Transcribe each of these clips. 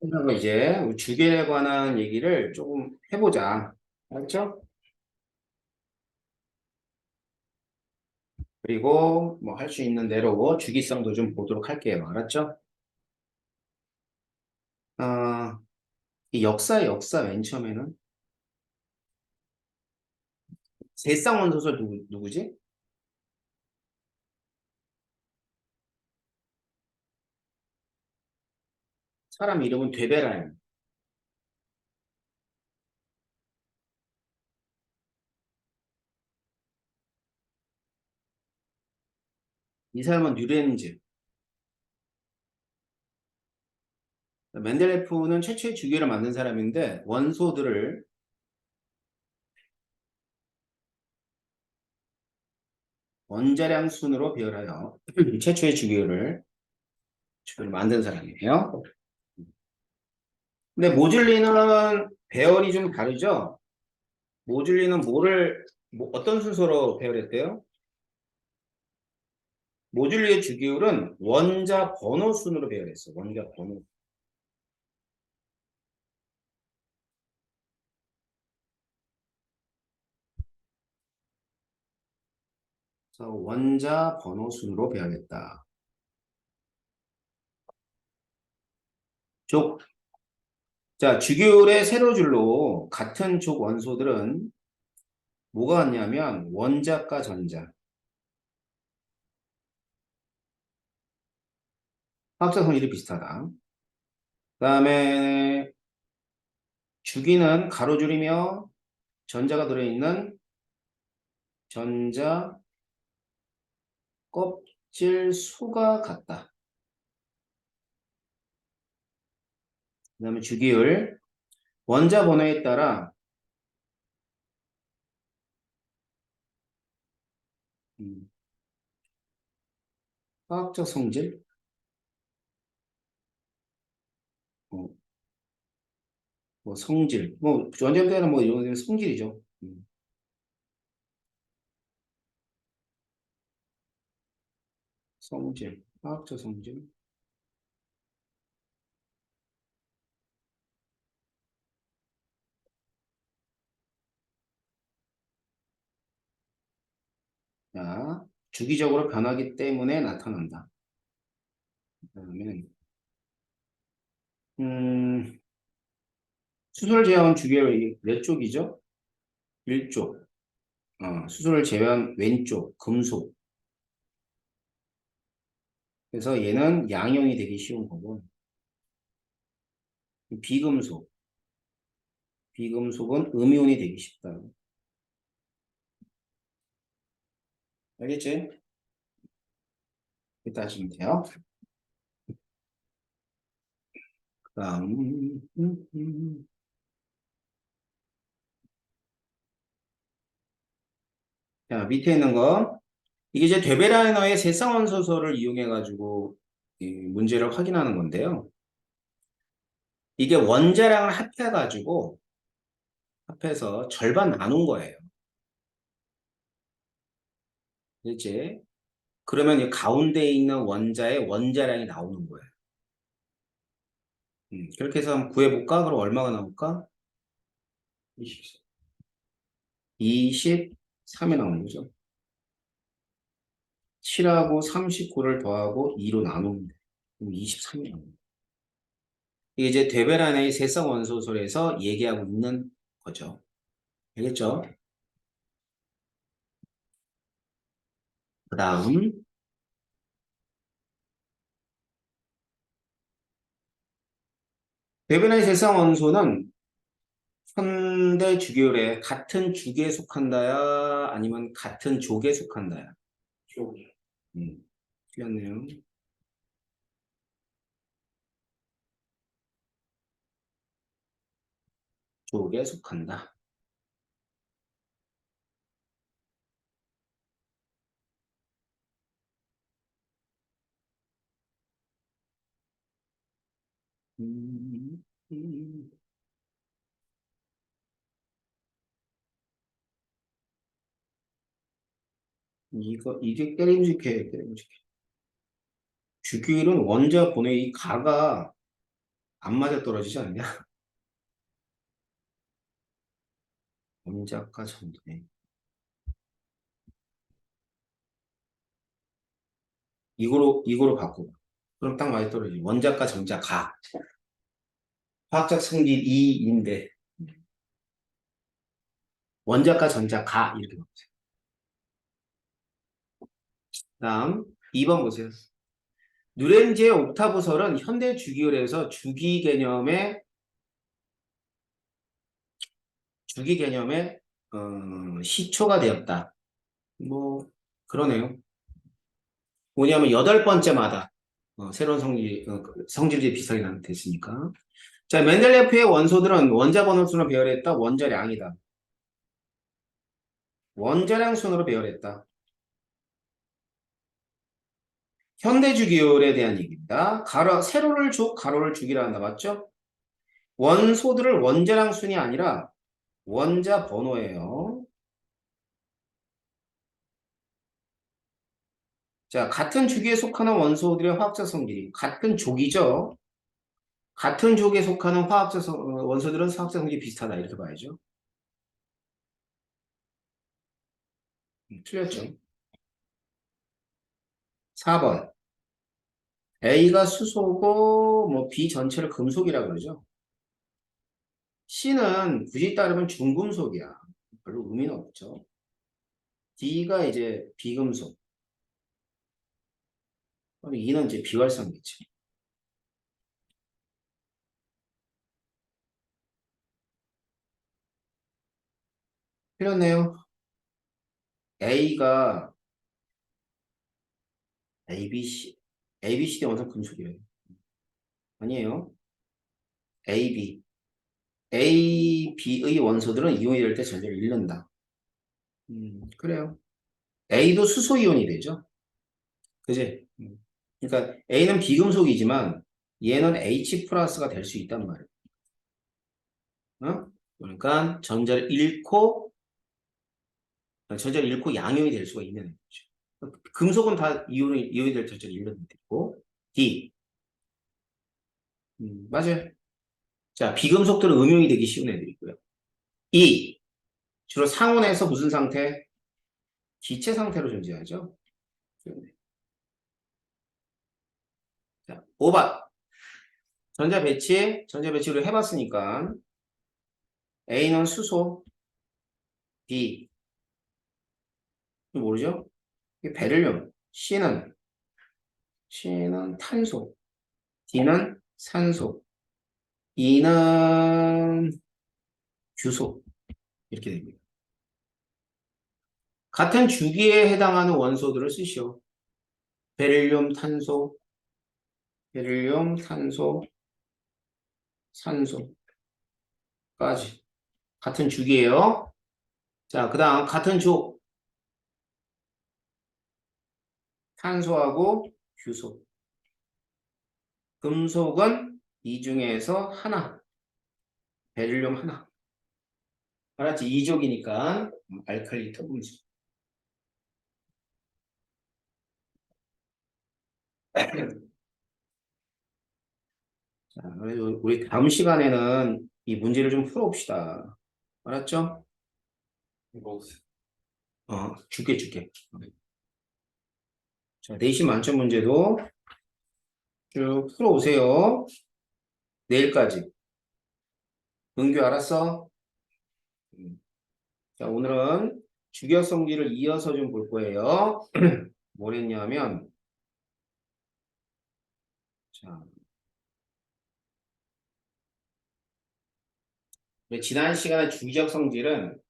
그리고 이제 우리 주기에 관한 얘기를 조금 해보자. 알았죠? 그리고 뭐 할 수 있는 대로 주기성도 좀 보도록 할게요. 알았죠? 아, 이 역사 맨 처음에는 세쌍원 소설 누구지? 사람 이름은 되베라야. 이 사람은 뉴렌즈. 맨델레프는 최초의 주기를 만든 사람인데 원소들을 원자량 순으로 배열하여 최초의 주기를 만든 사람이에요. 근데 모듈리는 배열이 좀 다르죠? 모듈리는 어떤 순서로 배열했대요? 모듈리의 주기율은 원자 번호 순으로 배열했어. 원자 번호. 그래서 원자 번호 순으로 배열했다. 족, 자, 주기율의 세로줄로 같은 족 원소들은 뭐가 같냐면 원자과 전자. 화학적 성질이 비슷하다. 그다음에 주기는 가로줄이며 전자가 들어있는 전자 껍질 수가 같다. 그다음에 주기율 원자 번호에 따라 음, 화학적 성질, 어, 뭐 성질, 뭐 원자에 따라 뭐 이런 게 성질이죠. 성질, 화학적 성질. 자, 주기적으로 변하기 때문에 나타난다. 그다음에 음, 수소를 제외한 주기율 몇 쪽이죠? 1쪽. 수소를 제외한 왼쪽, 금속. 그래서 얘는 양형이 되기 쉬운 거고. 비금속. 비금속은 음이온이 되기 쉽다. 알겠지? 이따 하시면 돼요. 그다음, 자, 밑에 있는 거. 이게 이제 데베라이너의 세쌍원 소설을 이용해가지고 이 문제를 확인하는 건데요. 이게 원자량을 합해서 절반 나눈 거예요. 그렇지? 그러면 이 가운데에 있는 원자의 원자량이 나오는 거예요. 그렇게 해서 한번 구해볼까? 그럼 얼마가 나올까? 23이 나오는 거죠. 7하고 39를 더하고 2로 나누면 돼. 그럼 23이 나옵니다. 이게 이제 데베란의 세성 원소설에서 얘기하고 있는 거죠. 알겠죠? 그 다음, 데베란의 세성 원소는 현대 주기율에 같은 주기에 속한다야? 아니면 같은 족에 속한다야? 족이요. 틀렸네요. 족에 속한다. 음, 음. 이게 깨림직해. 주기율은 원자 본의 이 가가 안 맞아 떨어지지 않냐? 원자과 전자. 이거로 바꾸고. 그럼 딱 맞아 떨어지지. 원자과 전자 가. 화학적 성질 2인데 원자과 전자 가 이렇게 바꾸세요. 다음 2번 보세요. 누렌지의 옥타브설은 현대 주기율에서 주기 개념의 시초가 되었다. 뭐 그러네요. 뭐냐면 8번째마다 새로운 성질이 비슷하게 됐으니까. 자, 멘델레프의 원소들은 원자 번호순으로 배열했다. 원자량이다. 원자량 순으로 배열했다. 현대주기율에 대한 얘기입니다. 세로를 가로를 죽이라 한다. 맞죠? 원소들을 원자량 순이 아니라 원자 번호예요. 자, 같은 주기에 속하는 원소들의 화학적 성질이 같은 족이죠. 같은 족에 속하는 원소들은 화학적 성질이 비슷하다. 이렇게 봐야죠. 틀렸죠. 4번. A가 수소고 뭐 B 전체를 금속이라고 그러죠. C는 굳이 따르면 중금속이야. 별로 의미는 없죠. D가 이제 비금속. 그럼 E는 이제 비활성이겠지. 틀렸네요. A가 ABC. ABCD 원성 금속이에요. 아니에요. AB. A, B의 원소들은 이온이 될 때 전자를 잃는다. 그래요. A도 수소 이온이 되죠. 그지? 그러니까 A는 비금속이지만 얘는 H 플러스가 될 수 있단 말이에요. 어? 그러니까 전자를 잃고 양이온이 될 수가 있는 거죠. 금속은 다 이온이 될 전자를 잃는 되고 D. 맞아요. 자, 비금속들은 음용이 되기 쉬운 애들이고요. E. 주로 상온에서 무슨 상태? 기체 상태로 존재하죠. 자, 5번. 전자 배치를 해봤으니까 A는 수소, B 모르죠? 베릴륨, C는 탄소, D는 산소, E는 규소 이렇게 됩니다. 같은 주기에 해당하는 원소들을 쓰시오. 베릴륨, 탄소, 산소까지 같은 주기예요. 자, 그 다음 같은 족 탄소하고 규소. 금속은 이 중에서 하나. 베릴륨 하나. 알았지? 이족이니까 알칼리 토금속. 자, 우리 다음 시간에는 이 문제를 좀 풀어봅시다. 알았죠? 줄게. 자, 내신 만점 문제도 쭉 풀어오세요. 내일까지. 은규 알았어? 자, 오늘은 주기성질을 이어서 좀 볼 거예요. 뭘 했냐면, 자, 지난 시간에 주기적 성질은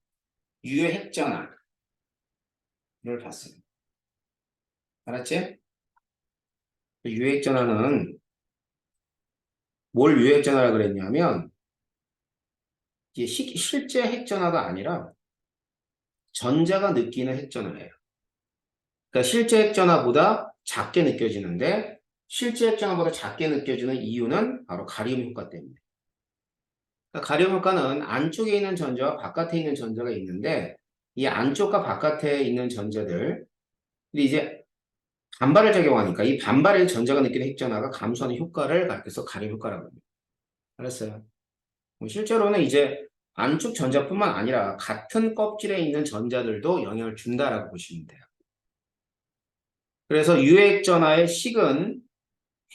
유효핵전화를 봤어요. 알았지? 유효핵전화는 뭘 유효핵전화라 그랬냐면, 이게 실제 핵전화가 아니라 전자가 느끼는 핵전화예요. 그러니까 실제 핵전화보다 작게 느껴지는데 실제 핵전화보다 작게 느껴지는 이유는 바로 가리움 효과 때문에. 그러니까 가리움 효과는 안쪽에 있는 전자와 바깥에 있는 전자가 있는데 이 안쪽과 바깥에 있는 전자들 이제 반발을 작용하니까 이 반발의 전자가 느끼는 핵전화가 감소하는 효과를 가리켜서 가리움 효과라고 합니다. 알았어요? 실제로는 이제 안쪽 전자뿐만 아니라 같은 껍질에 있는 전자들도 영향을 준다라고 보시면 돼요. 그래서 유액전하의 식은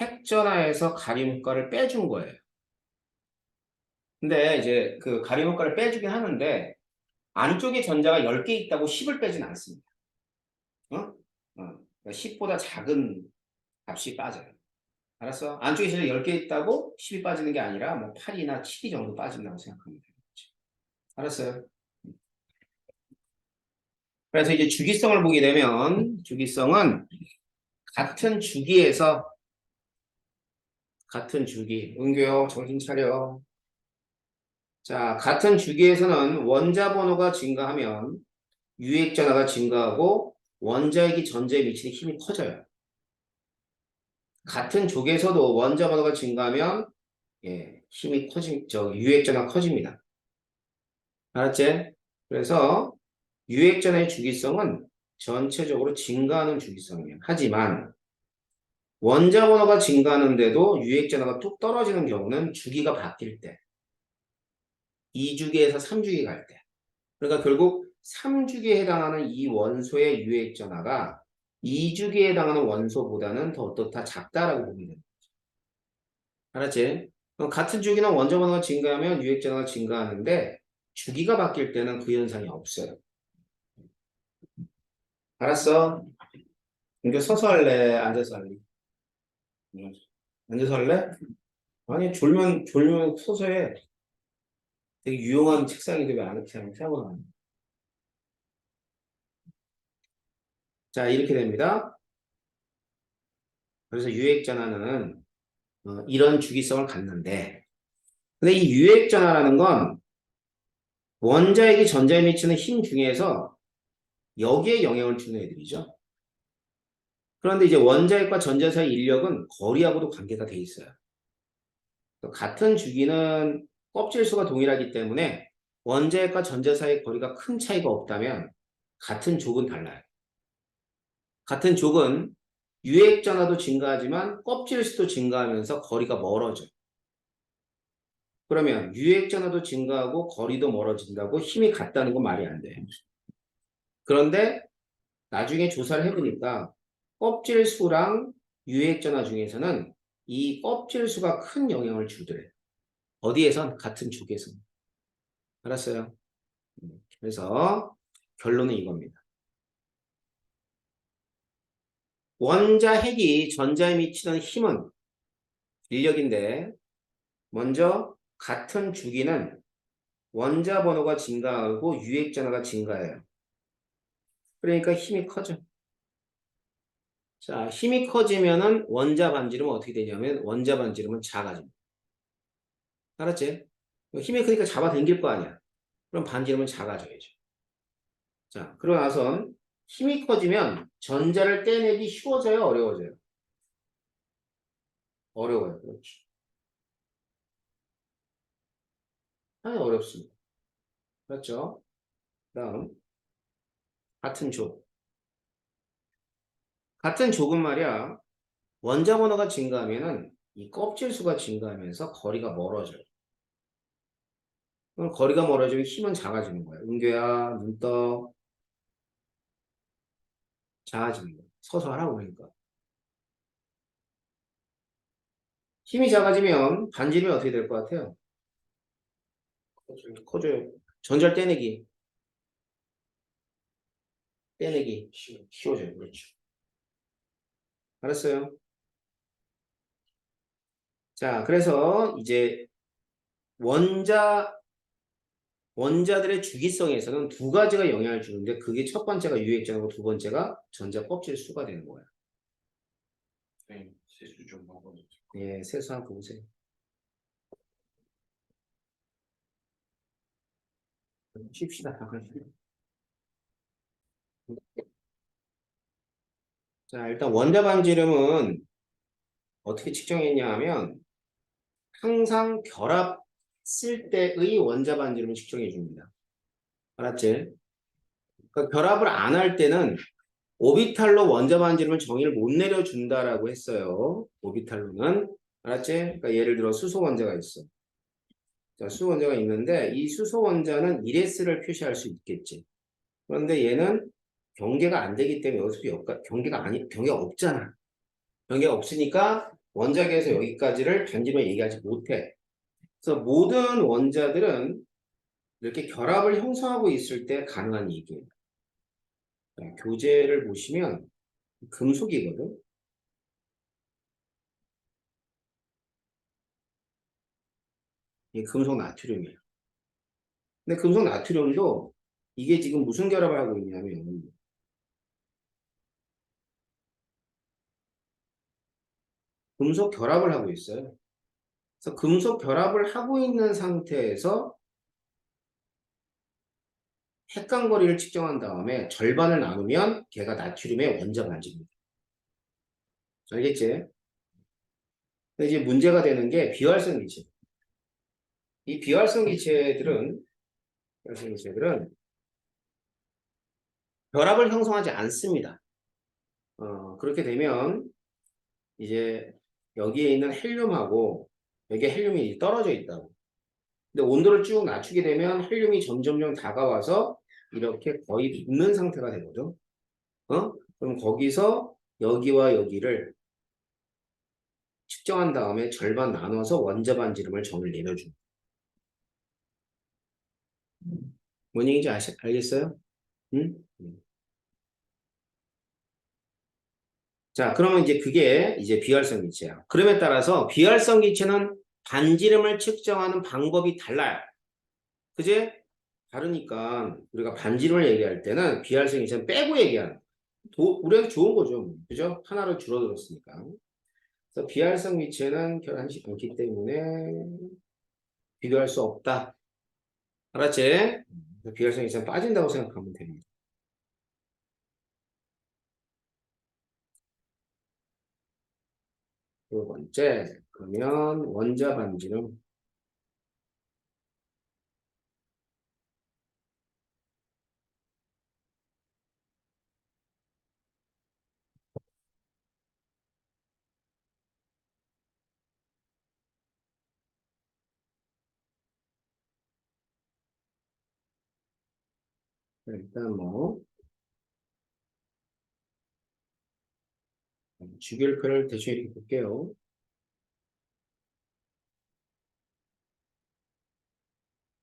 핵전하에서 가림 효과를 빼준 거예요. 근데 이제 그 가림 효과를 빼주긴 하는데 안쪽에 전자가 10개 있다고 10을 빼진 않습니다. 어? 그러니까 10보다 작은 값이 빠져요. 알았어? 안쪽에 전자 10개 있다고 10이 빠지는 게 아니라 뭐 8이나 7이 정도 빠진다고 생각하면 돼요. 알았어요? 그래서 이제 주기성을 보게 되면 주기성은 같은 주기에서 같은 주기. 은교요, 정신 차려. 자, 같은 주기에서는 원자 번호가 증가하면 유액 전하가 증가하고 원자액이 전자에 미치는 힘이 커져요. 같은 족에서도 원자 번호가 증가하면 힘이 유액 전하가 커집니다. 알았지? 그래서 유액 전하의 주기성은 전체적으로 증가하는 주기성이에요. 하지만 원자 번호가 증가하는데도 유액 전하가 뚝 떨어지는 경우는 주기가 바뀔 때, 2주기에서 3주기 갈 때. 그러니까 결국 3주기에 해당하는 이 원소의 유액 전하가 2주기에 해당하는 원소보다는 더 어떻다 작다라고 보면 됩니다. 알았지? 그럼 같은 주기는 원자 번호가 증가하면 유액 전하가 증가하는데 주기가 바뀔 때는 그 현상이 없어요. 알았어? 이거 서서 할래? 앉아서 할래? 앉아서 할래? 아니 졸면 서서 해. 되게 유용한 책상인데 왜 안 이렇게 하면 생각을 안 해. 자, 이렇게 됩니다. 그래서 유액 전하는 이런 주기성을 갖는데 근데 이 유액 전하라는 건 원자액이 전자에 미치는 힘 중에서 여기에 영향을 주는 애들이죠. 그런데 이제 원자핵과 전자 사이 인력은 거리하고도 관계가 돼 있어요. 같은 주기는 껍질 수가 동일하기 때문에 원자핵과 전자 사이 거리가 큰 차이가 없다면 같은 족은 달라요. 같은 족은 유액 전하도 증가하지만 껍질 수도 증가하면서 거리가 멀어져. 그러면 유액 전하도 증가하고 거리도 멀어진다고 힘이 같다는 건 말이 안 돼요. 그런데 나중에 조사를 해보니까 껍질 수랑 유액 전하 중에서는 이 껍질 수가 큰 영향을 주더래. 어디에선? 같은 족에서. 알았어요? 그래서 결론은 이겁니다. 원자 핵이 전자에 미치는 힘은 인력인데 먼저 같은 주기는 원자 번호가 증가하고 유액 전하가 증가해요. 그러니까 힘이 커져. 자, 힘이 커지면은 원자 반지름은 어떻게 되냐면 원자 반지름은 작아집니다. 알았지? 힘이 크니까 잡아당길 거 아니야. 그럼 반지름은 작아져야죠. 자, 그러고 나선 힘이 커지면 전자를 떼내기 쉬워져요, 어려워져요? 어려워요. 그렇지. 아니, 어렵습니다. 그렇죠? 다음, 같은 족. 같은 족은 말이야, 원자 번호가 증가하면은 이 껍질 수가 증가하면서 거리가 멀어져요. 그럼 거리가 멀어지면 힘은 작아지는 거야. 은교야, 눈 떠. 작아지는 거야. 서서 하라고 그러니까. 힘이 작아지면 반지름이 어떻게 될 것 같아요? 커져요. 전자를 떼내기. 떼내기. 쉬워져요. 그렇죠. 알았어요? 자, 그래서 이제 원자, 원자들의 주기성에서는 두 가지가 영향을 주는데 그게 첫 번째가 유액전하고 두 번째가 전자 껍질 수가 되는 거예요. 세수 좀 먹어주세요. 예, 세수 한번 보세요. 쉽시다. 자, 일단 원자 반지름은 어떻게 측정했냐 하면 항상 결합했을 때의 원자 반지름을 측정해 줍니다. 알았지? 그러니까 결합을 안 할 때는 오비탈로 원자 반지름을 정의를 못 내려준다라고 했어요. 오비탈로는. 알았지? 그러니까 예를 들어 수소 원자가 있어. 자, 수소 원자가 있는데 이 수소 원자는 1s를 표시할 수 있겠지. 그런데 얘는 경계가 안 되기 때문에 여기서 경계가 없잖아. 경계가 없으니까 원자계에서 여기까지를 반지름을 얘기하지 못해. 그래서 모든 원자들은 이렇게 결합을 형성하고 있을 때 가능한 얘기예요. 자, 교재를 보시면 금속이거든. 이게 금속 나트륨이에요. 근데 금속 나트륨도 이게 지금 무슨 결합을 하고 있냐면 금속 결합을 하고 있어요. 그래서 금속 결합을 하고 있는 상태에서 핵간거리를 측정한 다음에 절반을 나누면 걔가 나트륨의 원자 반지입니다. 알겠지? 근데 이제 문제가 되는 게 비활성 기체. 이 비활성 기체들은 결합을 형성하지 않습니다. 그렇게 되면 이제 여기에 있는 헬륨하고 여기에 헬륨이 떨어져 있다고. 근데 온도를 쭉 낮추게 되면 헬륨이 점점점 다가와서 이렇게 거의 붙는 상태가 되거든. 그럼 거기서 여기와 여기를 측정한 다음에 절반 나눠서 원자 반지름을 정을 내려줍니다. 뭔 얘기인지 알겠어요? 응? 자, 그러면 이제 그게 이제 비활성 기체야. 그럼에 따라서 비활성 기체는 반지름을 측정하는 방법이 달라요. 그제? 다르니까 우리가 반지름을 얘기할 때는 비활성 기체는 빼고 얘기하는 우리한테 좋은 거죠. 그죠? 하나로 줄어들었으니까. 그래서 비활성 기체는 결합하지 않기 때문에 비교할 수 없다. 알았지? 비활성 기체는 빠진다고 생각하면 됩니다. 두 번째, 그러면 원자 반지름. 일단 뭐 주기율표를 대충 이렇게 볼게요.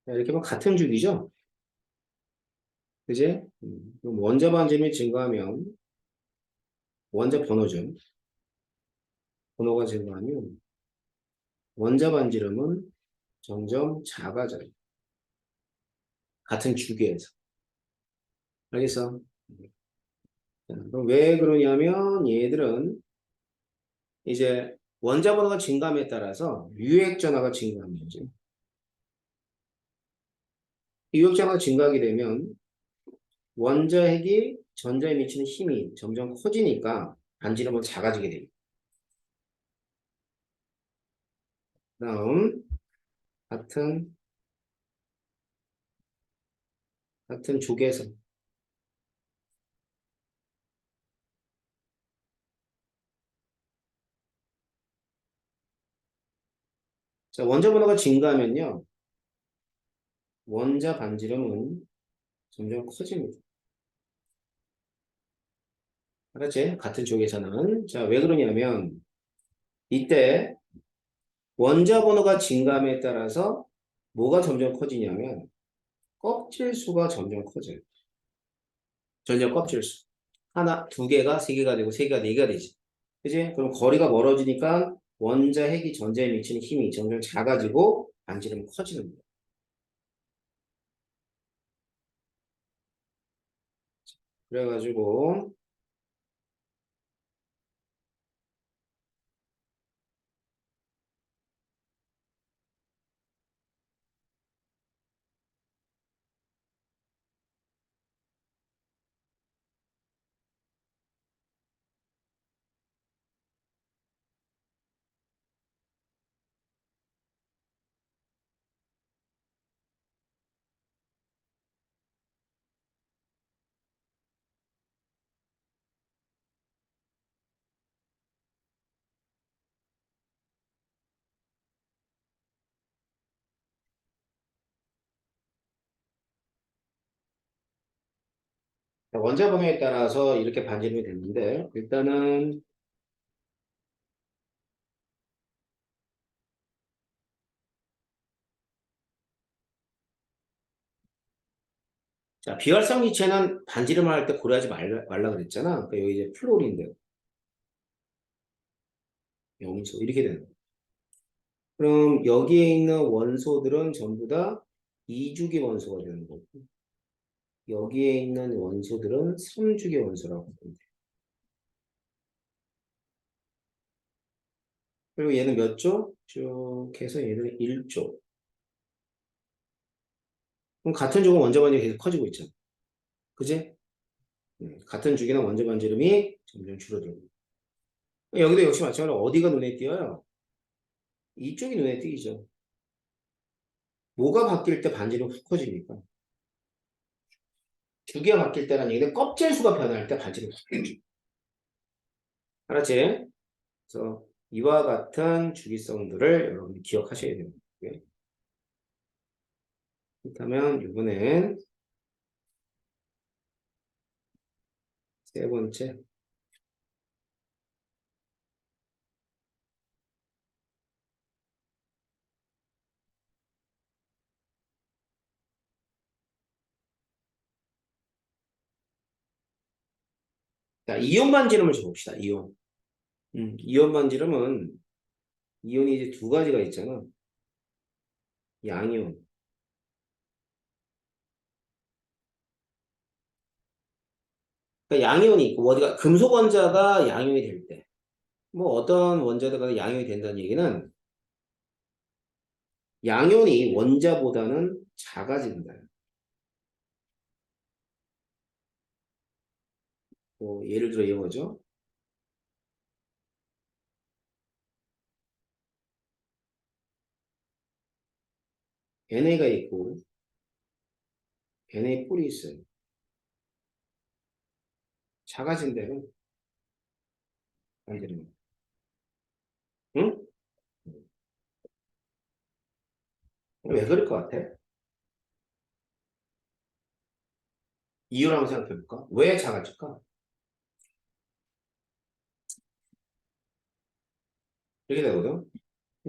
자, 이렇게 보면 같은 주기죠? 그지? 그럼 원자 반지름이 증가하면 원자 번호죠. 번호가 증가하면 원자 반지름은 점점 작아져요. 같은 주기에서. 알겠어? 자, 그럼 왜 그러냐면 얘들은 이제 원자 번호가 증가함에 따라서 유액 전하가 증가하는 거죠. 유액 전하가 증가하게 되면 원자핵이 전자에 미치는 힘이 점점 커지니까 반지름은 작아지게 됩니다. 다음 같은 족에서 자, 원자 번호가 증가하면요. 원자 반지름은 점점 커집니다. 알았지? 같은 족에서는. 자, 왜 그러냐면 이때 원자 번호가 증가함에 따라서 뭐가 점점 커지냐면 껍질 수가 점점 커져요. 전력 껍질 수. 하나, 두 개가 세 개가 되고 세 개가 네 개가 되지. 그지? 그럼 거리가 멀어지니까 원자 핵이 전자에 미치는 힘이 점점 작아지고 반지름이 커지는 거예요. 그래가지고 원자 범위에 따라서 이렇게 반지름이 됐는데 일단은 자, 비활성 이체는 반지름을 할 때 고려하지 말라 그랬잖아. 그러니까 여기 이제 플로린데 영소 이렇게 되는 거야. 그럼 여기에 있는 원소들은 전부 다 2주기 원소가 되는 거고 여기에 있는 원소들은 3주기 원소라고 보면 돼. 그리고 얘는 몇 조? 쭉 해서 얘는 1조. 그럼 같은 조건 원자 반지름이 계속 커지고 있잖아. 그지? 같은 주기나 원자 반지름이 점점 줄어들고. 여기도 역시 마찬가지로 어디가 눈에 띄어요? 이쪽이 눈에 띄죠. 뭐가 바뀔 때 반지름이 훅 커집니까? 주기가 바뀔 때라는 얘기는 껍질 수가 변할 때 반지름이 훅 커져. 알았지? 그래서 이와 같은 주기성들을 여러분이 기억하셔야 됩니다. 그렇다면 이번엔 세 번째. 자, 이온 반지름을 줘봅시다. 이온. 이온 반지름은 이온이 이제 두 가지가 있잖아. 양이온. 그러니까 양이온이 있고 어디가 금속 원자가 양이온이 될 때. 뭐 어떤 원자가 양이온이 된다는 얘기는 양이온이 원자보다는 작아진다. 뭐 예를 들어 이거죠. NA가 있고 NA 뿔이 있어요. 작아진대요. 반지름. 응? 왜 그럴 것 같아? 이유를 한번 생각해 볼까? 왜 작아질까? 이렇게 되거든.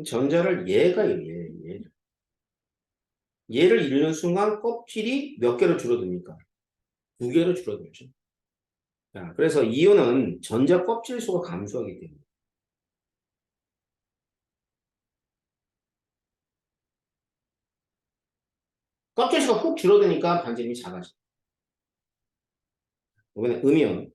전자를 얘가 얘. 얘를 잃는 순간 껍질이 몇 개로 줄어듭니까? 두 개로 줄어들죠. 자, 그래서 이온은 전자 껍질 수가 감소하기 때문에 껍질 수가 훅 줄어드니까 반지름이 작아져. 이번에 음이온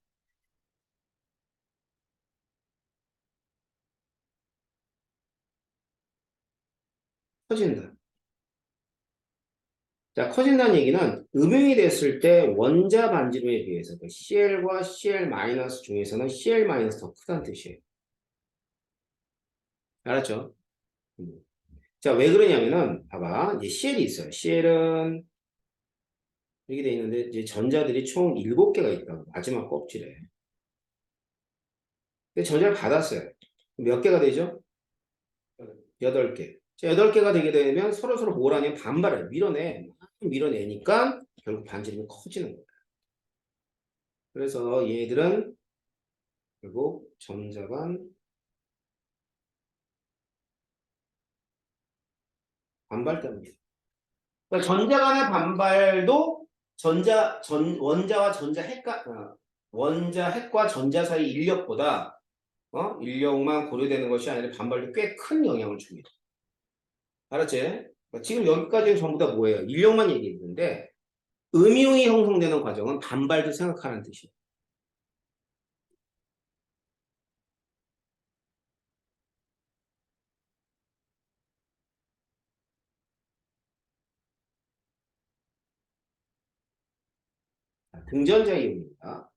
커진다. 자, 커진다는 얘기는 음용이 됐을 때 원자 반지름에 비해서 그 CL과 CL- 중에서는 CL- 더 크다는 뜻이에요. 알았죠? 음. 자, 왜 그러냐면은 봐봐. 이제 CL이 있어요. CL은 이렇게 돼 있는데 이제 전자들이 총 7개가 있다고. 마지막 껍질에. 근데 전자를 받았어요. 몇 개가 되죠? 8개. 자, 8개가 되게 되면 서로서로 뭘 하냐면 반발을 밀어내. 밀어내니까 결국 반지름이 커지는 거예요. 그래서 얘들은 결국 전자 간 반발 때문에. 그러니까 전자 간의 반발도 원자와 전자 핵과, 원자 핵과 전자 사이 인력보다, 인력만 고려되는 것이 아니라 반발도 꽤 큰 영향을 줍니다. 알았지? 그러니까 지금 여기까지는 전부 다 뭐예요? 인력만 얘기했는데, 음이온이 형성되는 과정은 반발도 생각하는 뜻이에요. 등전자 이온입니다.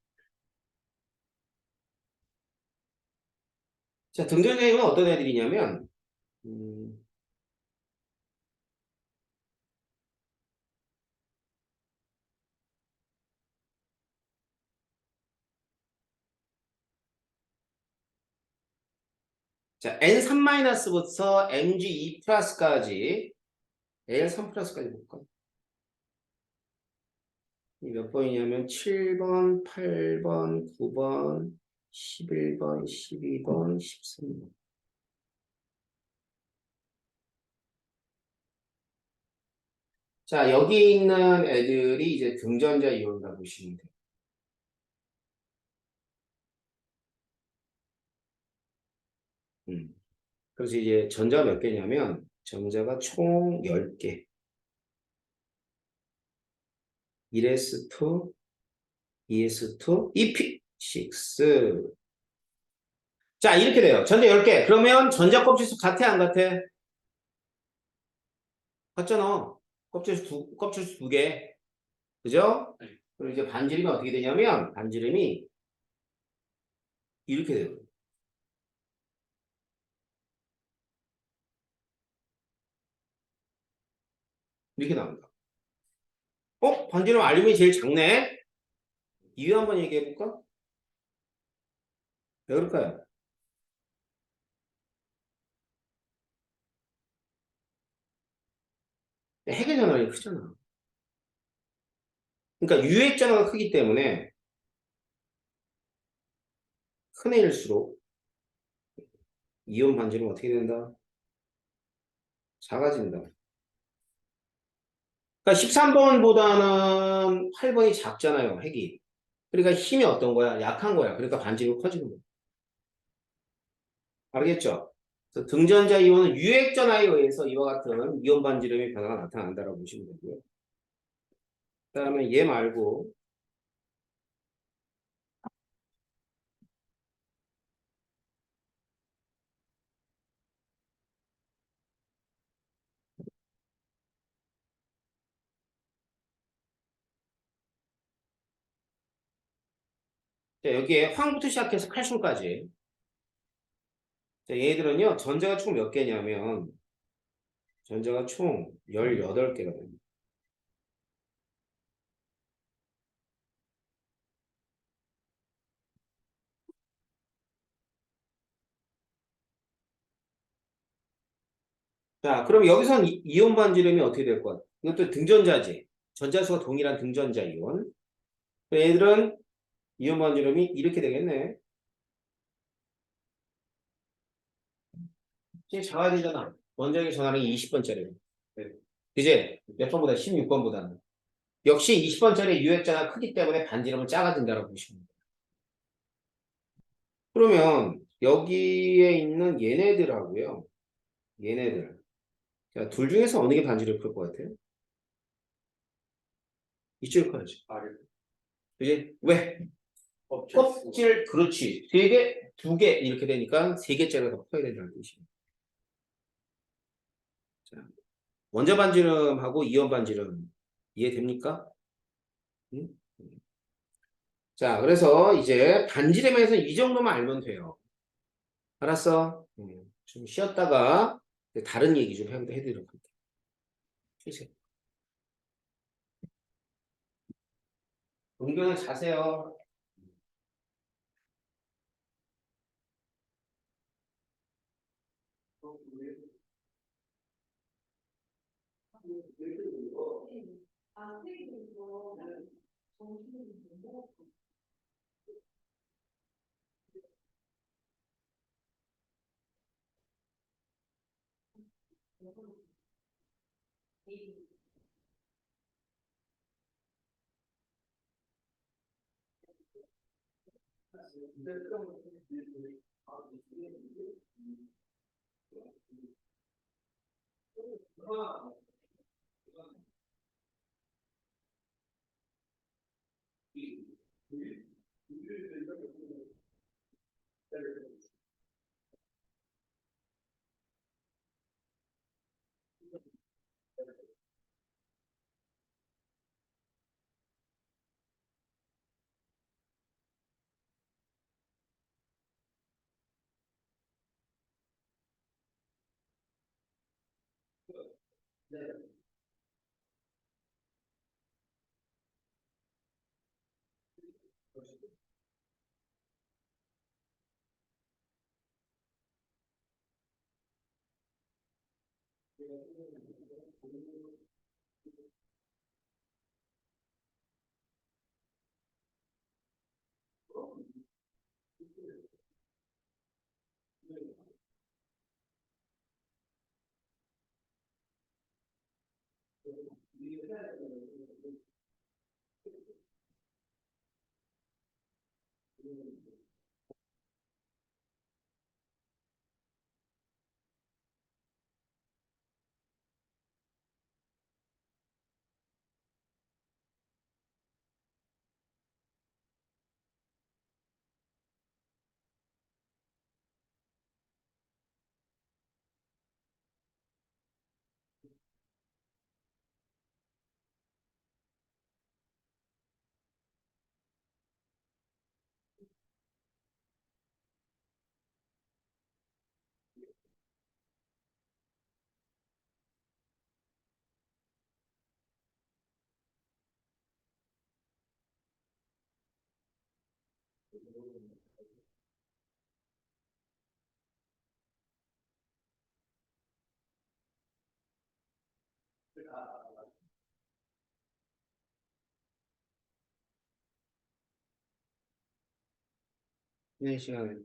자, 등전자 이온은 어떤 애들이냐면, 음, 자, N3-부터 Mg2 플러스까지, Al3 플러스까지 볼까? 몇 번이냐면 7번, 8번, 9번, 11번, 12번, 13번. 자, 여기 있는 애들이 이제 등전자 이온이라고 보시면 돼요. 그래서 이제 전자가 몇 개냐면 전자가 총 10개. 1s2, 2s2, EP6. 자, 이렇게 돼요. 전자 10개. 그러면 전자 껍질수 같아, 안 같아? 같잖아. 껍질수 두 개. 그죠? 그리고 이제 반지름이 어떻게 되냐면, 반지름이 이렇게 돼요. 이렇게 나온다. 반지름 알루미늄이 제일 작네? 이유 한번 얘기해 볼까? 왜 그럴까요? 핵의 전압이 크잖아. 그러니까 유액 전압가 크기 때문에 큰 애일수록 이온 반지름은 어떻게 된다? 작아진다. 그러니까 13번보다는 8번이 작잖아요, 핵이. 그러니까 힘이 어떤 거야? 약한 거야. 그러니까 반지름이 커지는 거야. 알겠죠? 그래서 등전자 이온은 유액 전하에 의해서 이와 같은 이온 반지름의 변화가 나타난다고 보시면 되고요. 그다음에 얘 말고 자, 여기에 황부터 시작해서 칼슘까지. 자, 얘들은요, 전자가 총 몇 개냐면 전자가 총 18개가 됩니다. 자, 그럼 여기선 이온 반지름이 어떻게 될 거야? 이것도 등전자지. 전자수가 동일한 등전자 이온. 얘들은 이온 반지름이 이렇게 되겠네. 이제 작아야 되잖아. 원자핵의 전하량이 20번짜리. 그제? 몇 번보다 16번보다는. 역시 20번짜리 유액자가 크기 때문에 반지름은 작아진다고 보시면 돼요. 그러면 여기에 있는 얘네들하고요. 얘네들. 자, 둘 중에서 어느 게 반지름이 클 것 같아요? 이쪽이 커야지. 그지? 왜? 껍질, 그렇지. 세 개, 두 개 이렇게 되니까 세 개짜리가 더 커야 된다는 뜻이에요. 자, 원자 반지름하고 이온 반지름 이해됩니까? 응? 자, 그래서 이제 반지름에서 이 정도만 알면 돼요. 알았어? 좀 쉬었다가 다른 얘기 좀 해드리도록 할게요. 쉬세요. 은근히 자세요.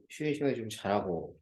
쉬는 시간에 좀 잘하고.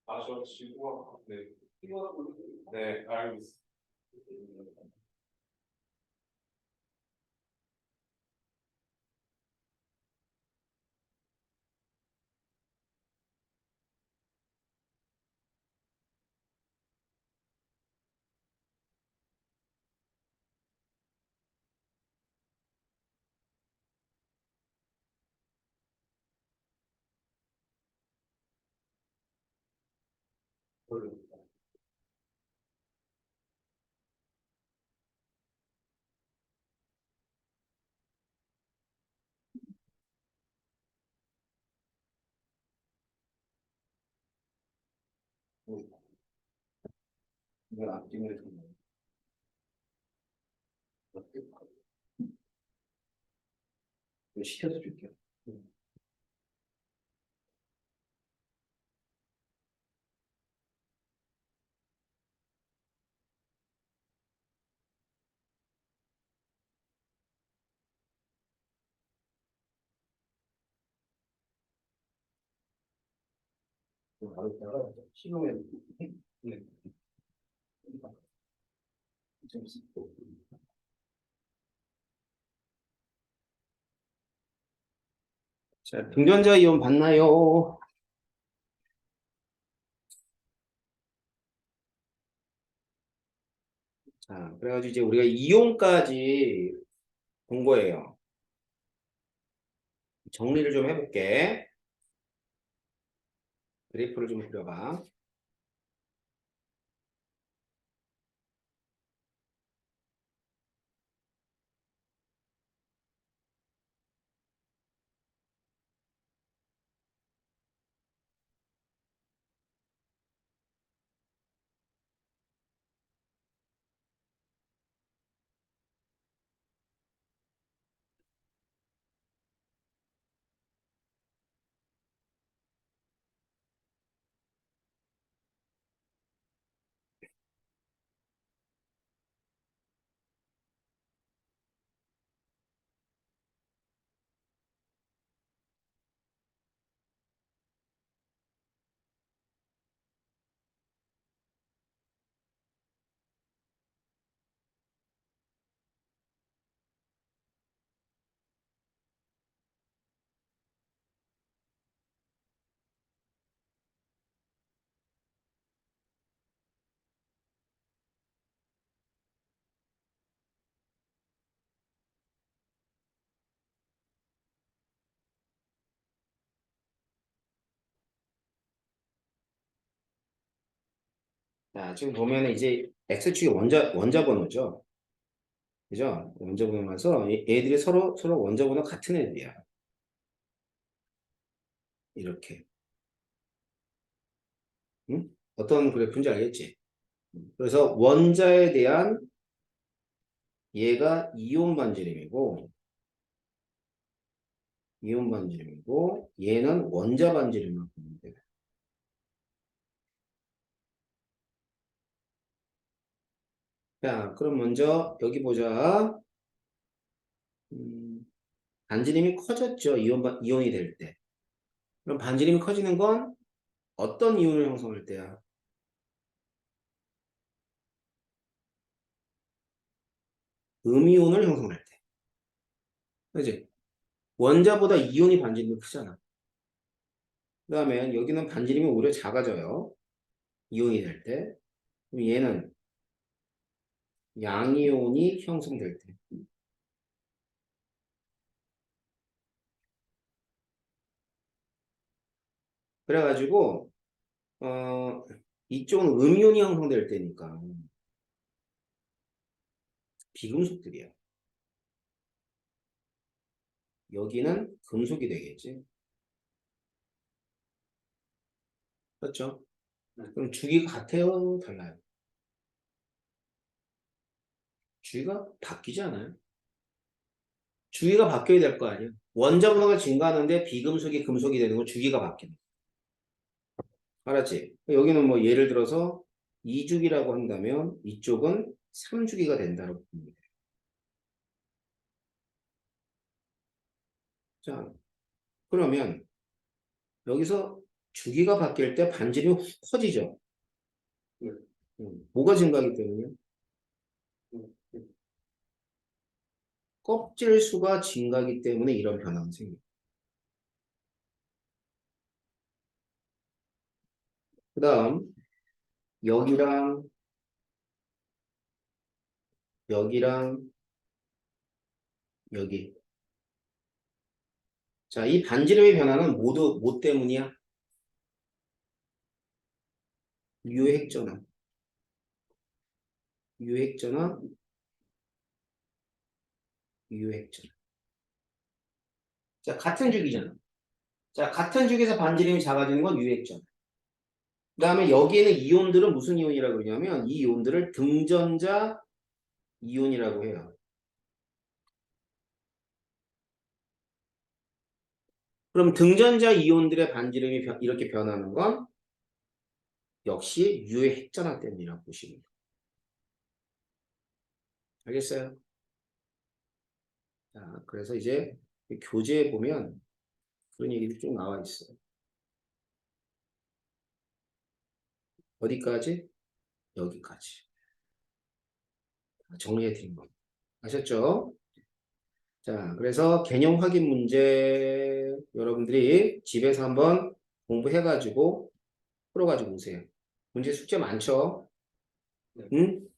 아, 저 지구학, 네. 네, 알겠습니다. 이걸 앞뒤를 시켜서 줄게요. 바로 있다가 시동에 네. 자, 등전자 이온 봤나요? 자, 그래가지고 이제 우리가 이온까지 본 거예요. 정리를 좀 해볼게. 그래프를 좀 그려봐. 자, 지금 보면은 이제 X축이 원자 번호죠. 그죠? 원자 번호라서 얘들이 서로 원자 번호 같은 애들이야. 이렇게. 응? 어떤 그래프인지 알겠지? 그래서 원자에 대한 얘가 이온 반지름이고 얘는 원자 반지름만 보면 돼. 자, 그럼 먼저 여기 보자. 음, 반지름이 커졌죠. 이온이 될 때. 그럼 반지름이 커지는 건 어떤 이온을 형성할 때야? 음이온을 형성할 때. 그지? 원자보다 이온이 반지름이 크잖아. 그 다음에 여기는 반지름이 오히려 작아져요. 이온이 될 때. 그럼 얘는 양이온이 형성될 때. 그래가지고 어, 이쪽은 음이온이 형성될 때니까 비금속들이야. 여기는 금속이 되겠지. 그렇죠? 그럼 주기가 같아요? 달라요? 주기가 바뀌지 않아요? 주기가 바뀌어야 될 거 아니야? 원자 번호가 증가하는데 비금속이 금속이 되는 건 주기가 바뀌는 거야. 알았지? 여기는 뭐 예를 들어서 2주기라고 한다면 이쪽은 3주기가 된다고 봅니다. 자, 그러면 여기서 주기가 바뀔 때 반지름이 확 커지죠. 네. 뭐가 증가하기 때문이요? 음, 껍질 수가 증가하기 때문에 이런 변화가 생겨요. 그 다음 여기랑 여기랑 여기. 자, 이 반지름의 변화는 모두 뭐 때문이야? 유액전화. 유액전화, 유액전화. 자, 같은 주기잖아. 자, 같은 주기에서 반지름이 작아지는 건 유액전화. 그 다음에 여기에는 이온들은 무슨 이온이라고 그러냐면 이 이온들을 등전자 이온이라고 해요. 그럼 등전자 이온들의 반지름이 이렇게 변하는 건 역시 유해 핵전화 때문이라고 보시면 돼요. 알겠어요? 자, 그래서 이제 교재에 보면 그런 얘기들이 쭉 나와 있어요. 어디까지? 여기까지. 정리해 드린 겁니다. 아셨죠? 자, 그래서 개념 확인 문제 여러분들이 집에서 한번 공부해가지고 풀어가지고 오세요. 문제 숙제 많죠? 네. 응?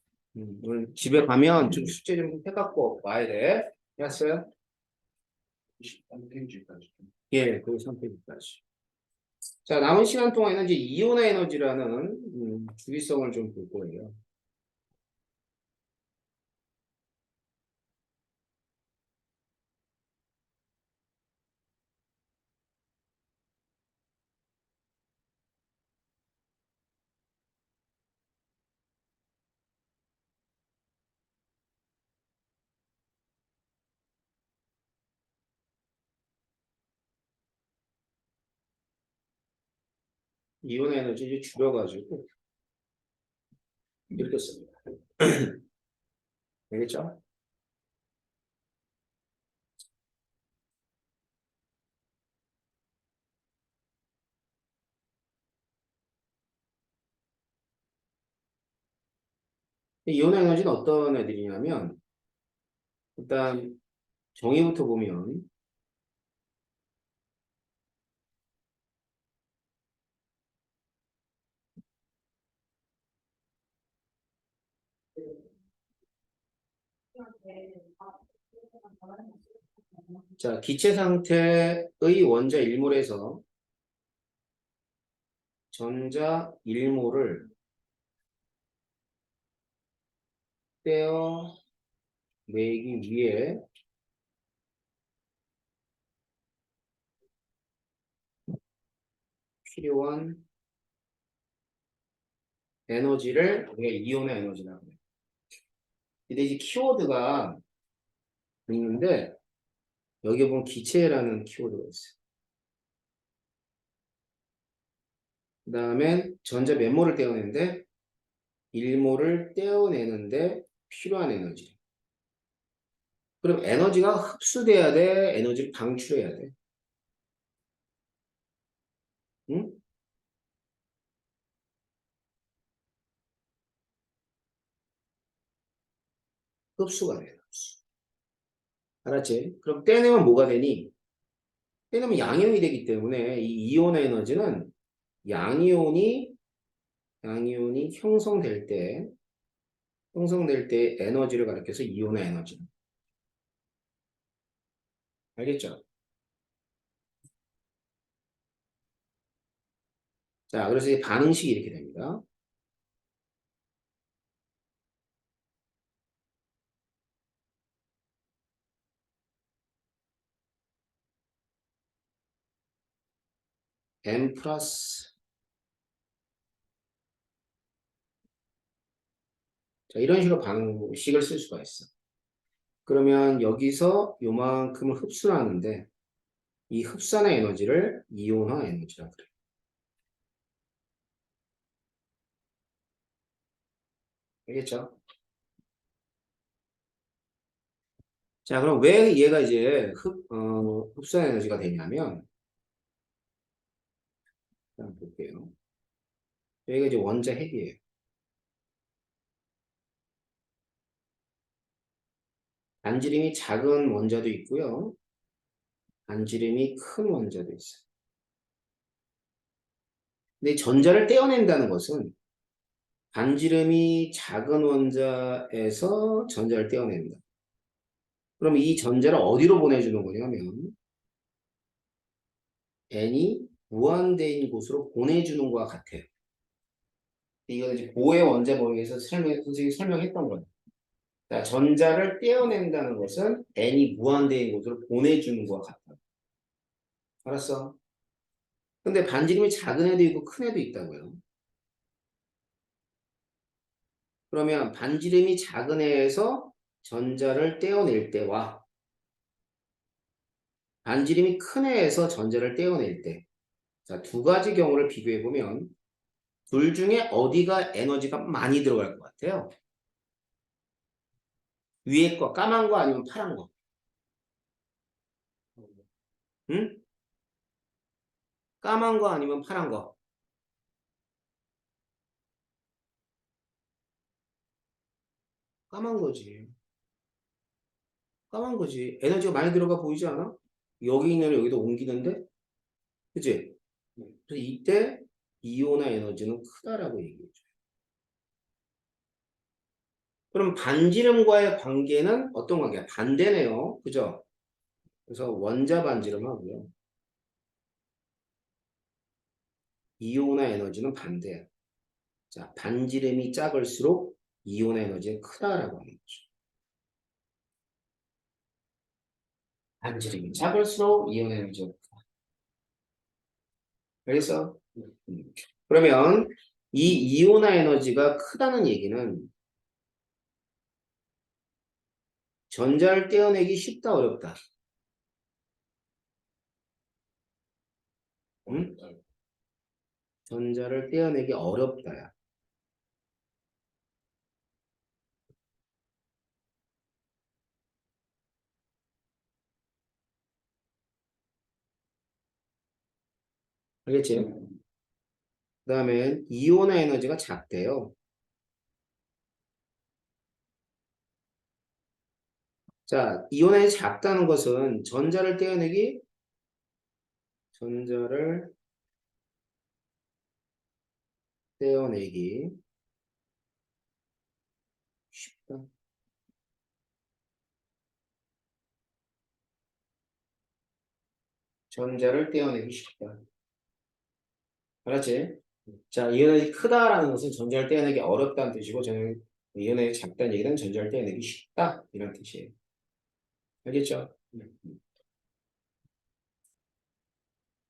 오늘 집에 가면 좀 숙제 좀 해갖고 와야 돼. 알았어요? 23페이지까지. 예, 그 3페이지까지. 자, 남은 시간 동안에는 이제 이온화 에너지라는 주기성을 좀 볼 거예요. 이온화 에너지를 줄여가지고 이렇게 씁니다. 알겠죠? 이온화 에너지는 어떤 애들이냐면 일단 정의부터 보면 자, 기체 상태의 원자 일몰에서 전자 일몰을 떼어내기 위해 필요한 에너지를 우리가 이온의 에너지라고 해요. 근데 이제 키워드가 있는데 여기 보면 기체라는 키워드가 있어요. 그 다음에 전자 몇 몰을 떼어내는데 1몰을 떼어내는데 필요한 에너지. 그럼 에너지가 흡수돼야 돼? 에너지를 방출해야 돼? 응? 흡수가 돼요. 흡수. 알았지? 그럼 떼내면 뭐가 되니? 떼내면 양이온이 되기 때문에 이 이온 에너지는 양이온이 양이온이 형성될 때 에너지를 가리켜서 이온의 에너지. 알겠죠? 자, 그래서 이 반응식이 이렇게 됩니다. m 플러스 자, 이런 식으로 반응식을 쓸 수가 있어. 그러면 여기서 요만큼을 흡수하는데 이 흡수하는 에너지를 이온화 에너지라고 그래요. 알겠죠? 자, 그럼 왜 얘가 이제 흡수한 에너지가 되냐면 여기가 이제 원자 핵이에요. 반지름이 작은 원자도 있고요. 반지름이 큰 원자도 있어요. 근데 전자를 떼어낸다는 것은 반지름이 작은 원자에서 전자를 떼어낸다. 그럼 이 전자를 어디로 보내주는 거냐면 n이 무한대인 곳으로 보내주는 것과 같아요. 이거 이제 고해 원자 범위에서 선생님이 설명했던 거예요. 자, 전자를 떼어낸다는 것은 n이 무한대인 곳으로 보내주는 것과 같다. 알았어? 근데 반지름이 작은 애도 있고 큰 애도 있다고요. 그러면 반지름이 작은 애에서 전자를 떼어낼 때와 반지름이 큰 애에서 전자를 떼어낼 때, 자, 두 가지 경우를 비교해 보면 둘 중에 어디가 에너지가 많이 들어갈 것 같아요? 위에 거, 까만 거 아니면 파란 거? 응? 까만 거 아니면 파란 거? 까만 거지. 까만 거지. 에너지가 많이 들어가 보이지 않아? 여기 있는 애를 여기도 옮기는데? 그치? 그래서 이때 이온의 에너지는 크다라고 얘기해줘. 그럼 반지름과의 관계는 어떤 관계야? 반대네요. 그죠? 그래서 원자 반지름하고요. 이온의 에너지는 반대야. 자, 반지름이 작을수록 이온의 에너지는 크다라고 하는 거죠. 반지름이 작을수록 이온의 에너지가 크다. 그래서 그러면 이 이온의 에너지가 크다는 얘기는 전자를 떼어내기 쉽다 어렵다. 응? 전자를 떼어내기 어렵다야. 알겠지? 그 다음에 이온의 에너지가 작대요. 자, 이온의 에너지 작다는 것은 전자를 떼어내기 쉽다. 전자를 떼어내기 쉽다. 알았지? 자, 이온이 크다라는 것은 전자를 떼어내기 어렵다는 뜻이고, 저는 이온이 작다는 얘기는 전자를 떼어내기 쉽다. 이런 뜻이에요. 알겠죠?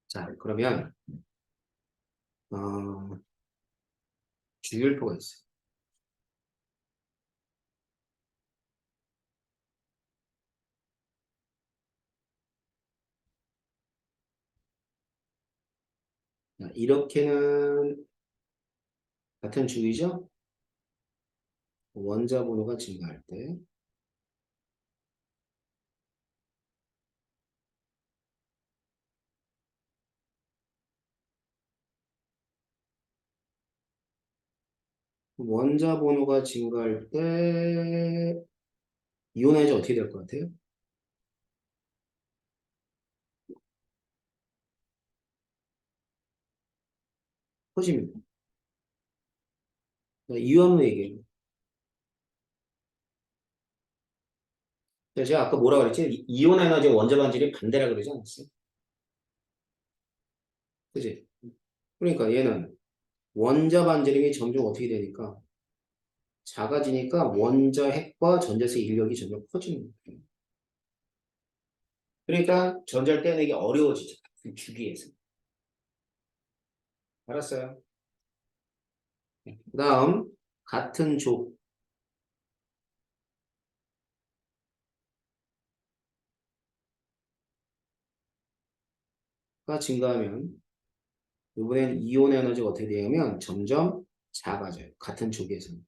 자, 그러면, 어, 주율표가 있어요. 자, 이렇게는 같은 주의죠? 원자 번호가 증가할 때. 원자 번호가 증가할 때, 이온에너지 어떻게 될 것 같아요? 커집니다. 이유 없는 얘기예요. 제가 아까 뭐라 그랬지? 이온 에너지 원자 반질이 반대라 그러지 않았어요? 그지? 그러니까 얘는 원자 반지름이 점점 어떻게 되니까 작아지니까 원자 핵과 전자의 인력이 점점 커지는 거예요. 그러니까 전자를 떼내기 어려워지죠. 그 주기에서. 알았어요? 그 다음 같은 족가 증가하면 이번엔 이온 에너지가 어떻게 되냐면 점점 작아져요. 같은 족에서는.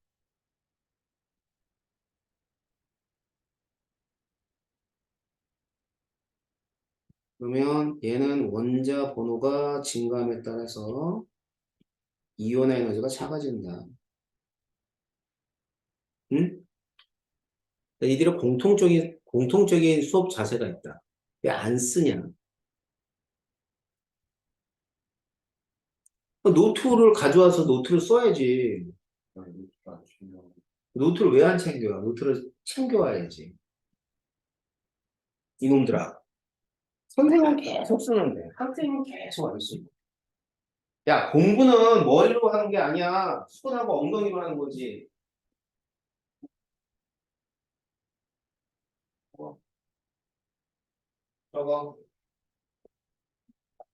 그러면 얘는 원자 번호가 증가함에 따라서 이온의 에너지가 작아진다. 응? 이들의 공통적인 수업 자세가 있다. 왜 안 쓰냐? 노트를 가져와서 노트를 써야지. 노트를 왜 안 챙겨요? 노트를 챙겨와야지. 이놈들아. 선생은 계속 쓰는데 학생은 계속 안 쓰고. 야, 공부는 머리로 하는 게 아니야. 손하고 엉덩이로 하는 거지. 어, 저거.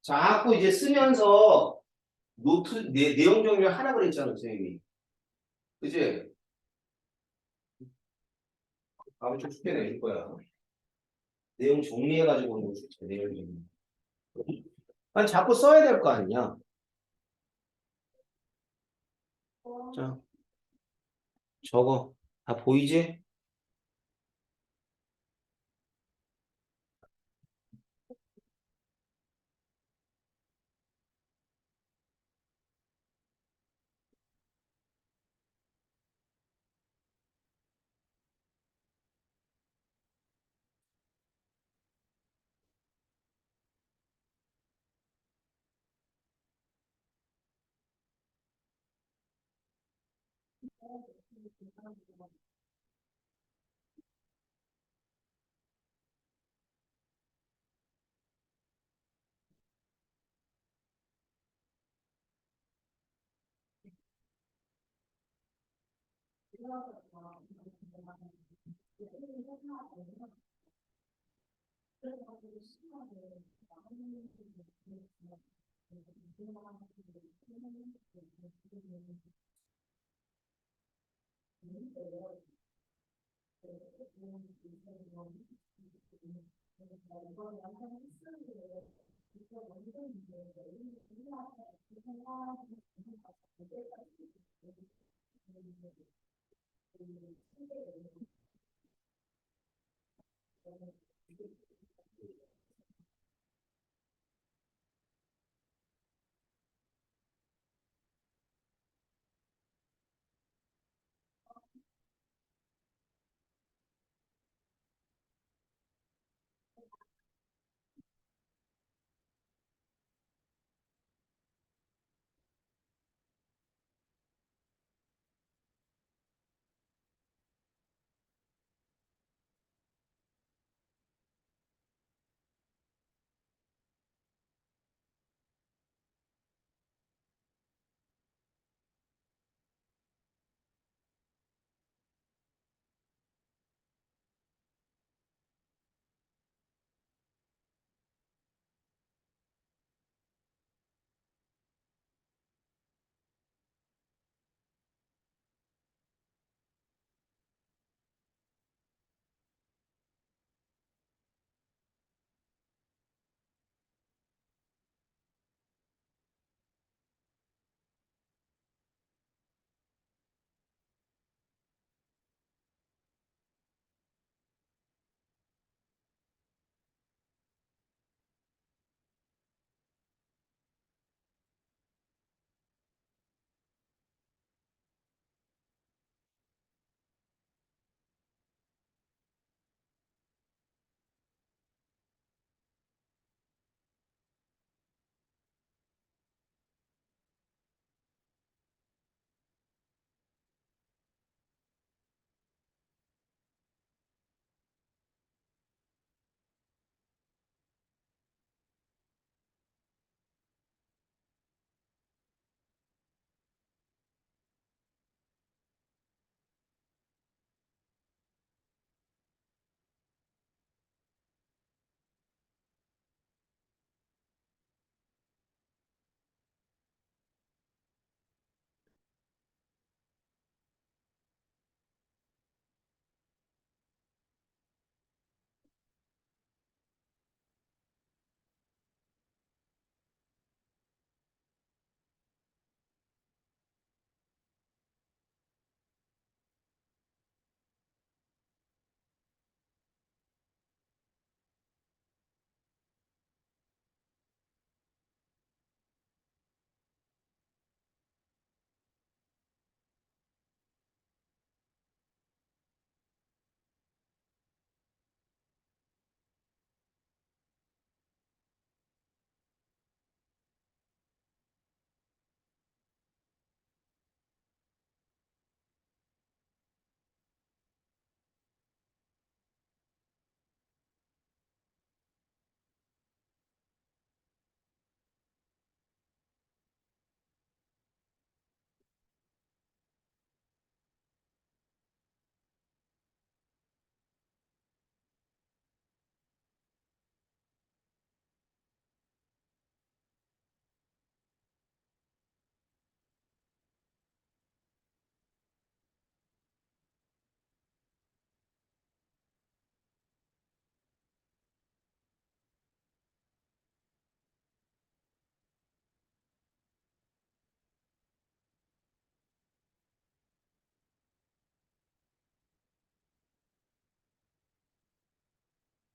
자꾸 이제 쓰면서 노트, 내용 정리를 하라 그랬잖아, 선생님이. 그지? 아무 좀 숙제 내줄 거야. 내용 정리해가지고 오는 거 숙제, 내용 정리. 아니, 자꾸 써야 될 거 아니냐? 자, 저거. 다 보이지?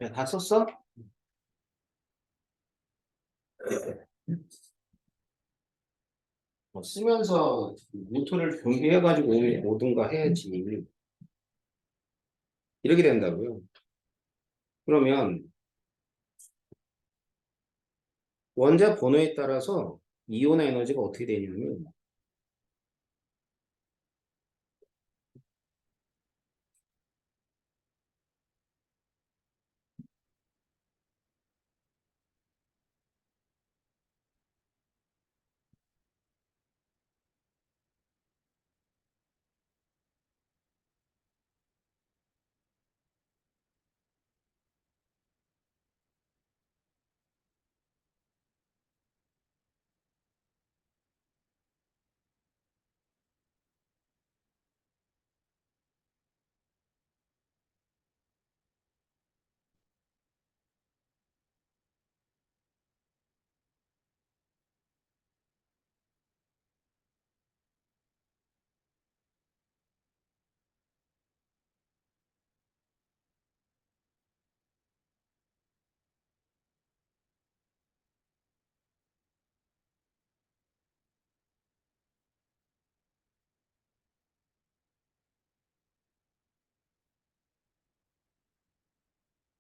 야, 다 썼어? 쓰면서 노트를 준비해가지고 오든가 해야지. 이렇게 된다고요. 그러면 원자 번호에 따라서 이온의 에너지가 어떻게 되냐면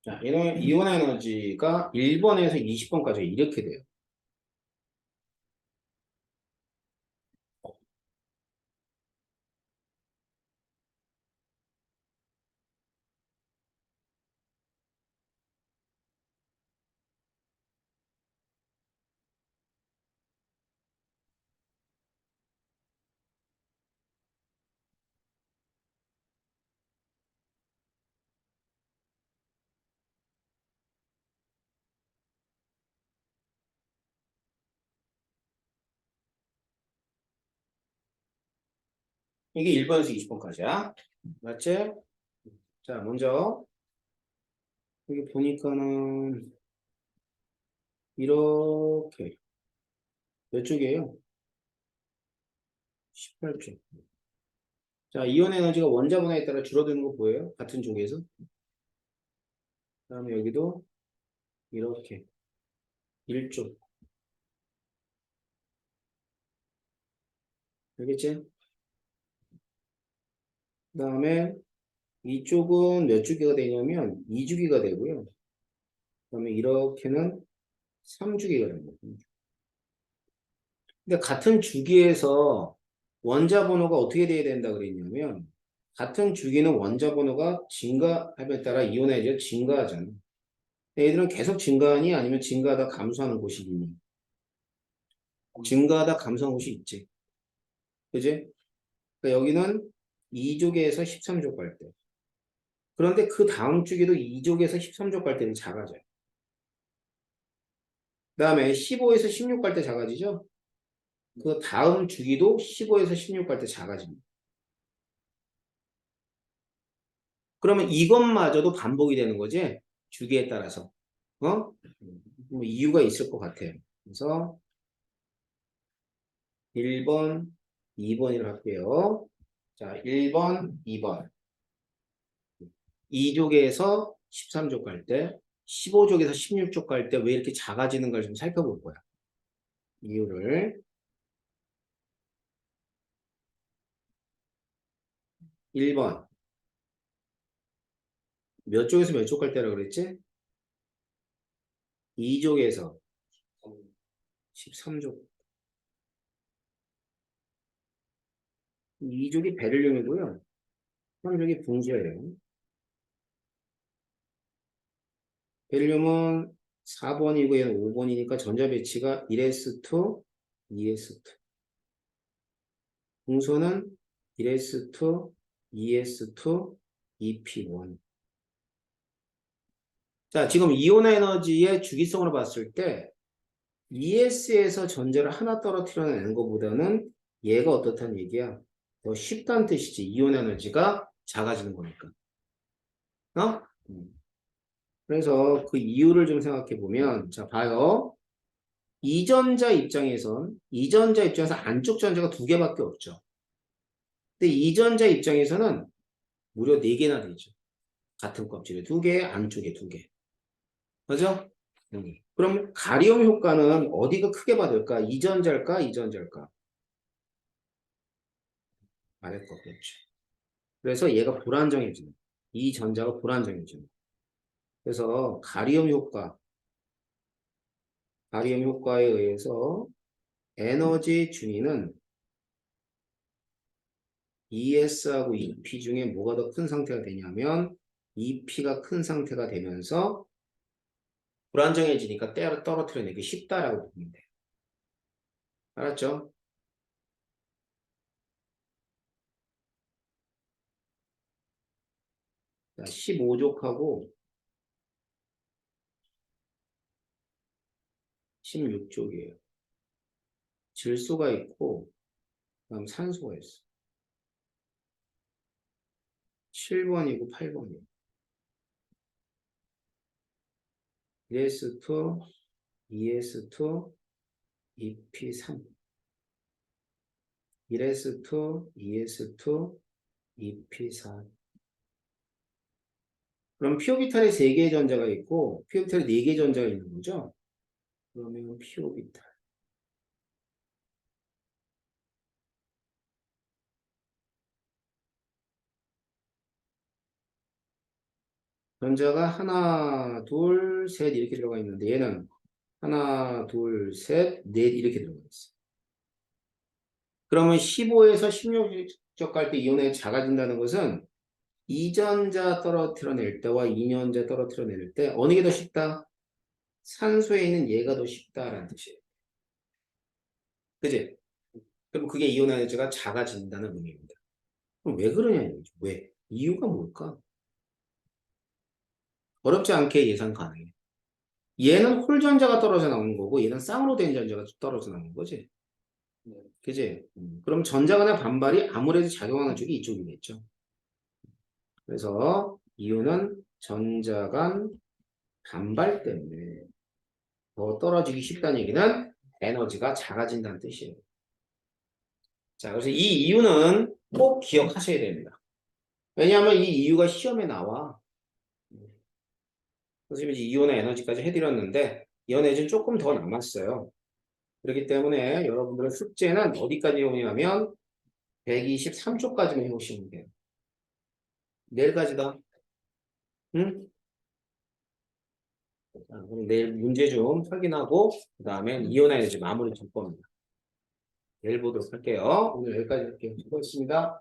자, 이온 에너지가 1번에서 20번까지 이렇게 돼요. 이게 1번에서 20번까지야. 맞지? 자, 먼저 여기 보니까는 이렇게 몇 쪽이에요? 18쪽. 자, 이온 에너지가 원자 분해에 따라 줄어드는 거 보여요? 같은 쪽에서. 그다음에 여기도 이렇게 1쪽. 알겠지? 그다음에 이쪽은 몇 주기가 되냐면 2주기가 되고요. 그다음에 이렇게는 3주기가 됩니다. 근데 같은 주기에서 원자 번호가 어떻게 돼야 된다 그랬냐면 같은 주기는 원자 번호가 증가함에 따라 이온 에너지가 증가하잖아. 얘들은 계속 증가하니 아니면 증가하다 감소하는 곳이 있니? 증가하다 감소하는 곳이 있지. 그지? 그러니까 여기는 2족에서 13족 갈 때. 그런데 그 다음 주기도 2족에서 13족 갈 때는 작아져요. 그 다음에 15에서 16 갈 때 작아지죠? 그 다음 주기도 15에서 16 갈 때 작아집니다. 그러면 이것마저도 반복이 되는 거지? 주기에 따라서. 어? 뭐 이유가 있을 것 같아요. 그래서 1번, 2번이라고 할게요. 자, 1번, 2번. 2족에서 13족 갈 때, 15족에서 16족 갈 때 왜 이렇게 작아지는가를 좀 살펴볼 거야. 이유를. 1번. 몇 족에서 몇 족 갈 때라고 그랬지? 2족에서 13족. 2족이 베릴륨이고요. 3족이 분수예요. 베릴륨은 4번이고 얘는 5번이니까 전자 배치가 1s2, 2s2. 분소는 1s2, 2s2, 2p1. 자, 지금 이온 에너지의 주기성으로 봤을 때 ES에서 전자를 하나 떨어뜨려내는 것보다는 얘가 어떻다는 얘기야? 더 쉽다는 뜻이지. 이온 에너지가 작아지는 거니까. 어? 그래서 그 이유를 좀 생각해 보면, 자, 봐요. 이전자 입장에서 안쪽 전자가 두 개밖에 없죠. 근데 이전자 입장에서는 무려 네 개나 되죠. 같은 껍질에 두 개, 안쪽에 두 개. 그죠? 그럼 가리움 효과는 어디가 크게 받을까? 이전자일까? 이전자일까? 아래 거, 그렇죠. 그래서 얘가 불안정해지는. 이 전자가 불안정해지는. 그래서 가리움 효과에 의해서 에너지 준위는 ES하고 EP 중에 뭐가 더 큰 상태가 되냐면 EP가 큰 상태가 되면서 불안정해지니까 떨어뜨려내기 쉽다라고 보면 돼요. 알았죠? 자, 15족하고 16족이에요. 질소가 있고 그다음 산소가 있어. 7번이고 8번이에요. ES2, ES2, EP3. ES2, ES2, EP4. 그럼 피오비탈에 3개의 전자가 있고 피오비탈에 4개의 전자가 있는 거죠? 그러면 피오비탈. 전자가 하나, 둘, 셋 이렇게 들어가 있는데 얘는 하나, 둘, 셋, 넷 이렇게 들어가 있어. 그러면 15에서 16쪽 갈 때 이온이 작아진다는 것은 이전자 떨어뜨려낼 때와 이연자 떨어뜨려낼 때 어느 게 더 쉽다? 산소에 있는 얘가 더 쉽다라는 뜻이에요. 그지? 그럼 그게 이온 에너지가 작아진다는 의미입니다. 그럼 왜 그러냐는 거죠. 왜? 이유가 뭘까? 어렵지 않게 예상 가능해. 얘는 홀전자가 떨어져 나오는 거고 얘는 쌍으로 된 전자가 떨어져 나오는 거지. 네. 그지? 그럼 전자 간의 반발이 아무래도 작용하는 쪽이 이쪽이겠죠. 그래서 이유는 전자 간 반발 때문에 더 떨어지기 쉽다는 얘기는 에너지가 작아진다는 뜻이에요. 자, 그래서 이 이유는 꼭 기억하셔야 됩니다. 왜냐하면 이 이유가 시험에 나와. 선생님이 이제 이온의 에너지까지 해드렸는데 이온 에너지는 조금 더 남았어요. 그렇기 때문에 여러분들은 숙제는 어디까지 해오냐면 123초까지만 해오시면 돼요. 내일까지다. 응? 자, 그럼 내일 문제 좀 확인하고 그 다음에 이온 에너지 마무리 줄 겁니다. 내일 보도록 할게요. 오늘 여기까지 할게요. 수고했습니다.